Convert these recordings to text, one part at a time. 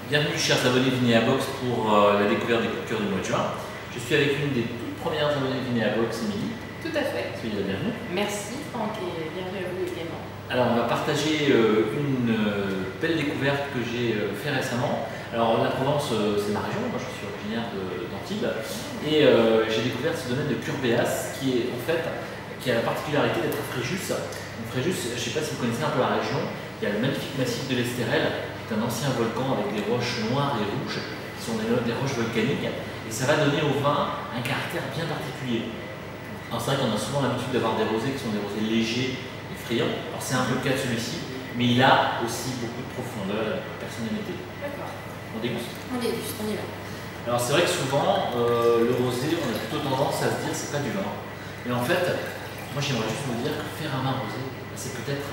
Bienvenue chers abonnés Vinéabox pour la découverte des coups de cœur du mois de juin. Je suis avec une des toutes premières abonnées Vinéabox, Émilie. Tout à fait. Soyez la bienvenue. Merci Franck et bienvenue à vous également. Alors on va partager une belle découverte que j'ai fait récemment. Alors la Provence c'est ma région, moi je suis originaire d'Antibes et j'ai découvert ce domaine de Curbéas qui a la particularité d'être à Fréjus. Donc Fréjus, je ne sais pas si vous connaissez un peu la région, il y a le magnifique massif de l'Estérel, qui est un ancien volcan avec des roches noires et rouges, qui sont des roches volcaniques, et ça va donner au vin un caractère bien particulier. Alors c'est vrai qu'on a souvent l'habitude d'avoir des rosés qui sont des rosés légers et friands, alors c'est un peu le cas de celui-ci, mais il a aussi beaucoup de profondeur, de personnalité. D'accord. On déguste? On déguste, on y va. Alors c'est vrai que souvent, le rosé, on a plutôt tendance à se dire c'est pas du vin. Mais en fait, moi j'aimerais juste vous dire que faire un vin rosé, c'est peut-être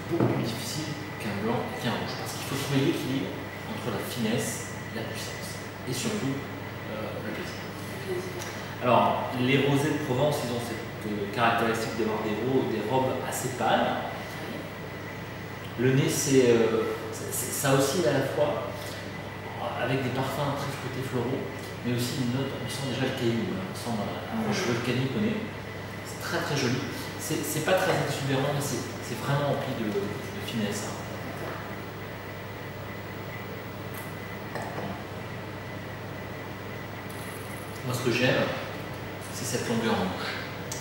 beaucoup plus difficile qu'un blanc et qu'un rouge. Parce qu'il faut trouver l'équilibre entre la finesse et la puissance. Et surtout, le plaisir. Alors, les rosés de Provence, ils ont cette caractéristique d'avoir des robes assez pâles. Le nez, ça oscille à la fois avec des parfums très fruités floraux, mais aussi une note, on sent déjà le caillou, on sent la roche volcanique au nez. C'est très très joli. C'est pas très exubérant, mais c'est vraiment rempli de finesse. Moi, ce que j'aime, c'est cette longueur en bouche.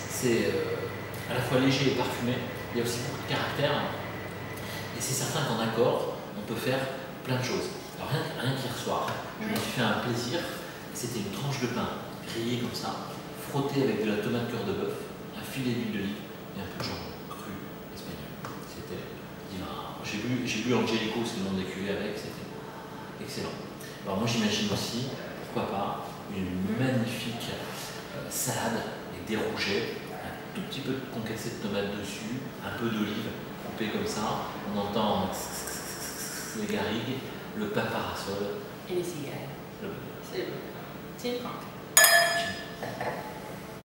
C'est à la fois léger et parfumé. Il y a aussi beaucoup de caractère. Et c'est certain qu'en accord, on peut faire plein de choses. Alors rien qu'hier soir, je me suis fait un plaisir. C'était une tranche de pain grillée comme ça, frottée avec de la tomate cœur de bœuf, un filet d'huile d'olive et un peu de jambon cru espagnol. C'était divin. J'ai bu Angelico, c'est le nom des cuvées avec, c'était excellent. Alors moi j'imagine aussi, pourquoi pas, une magnifique salade avec des rougets, un tout petit peu de concassé de tomate dessus, un peu d'olive coupée comme ça. On entend les garrigues, le pain parasol Et les cigales. C'est une Franck.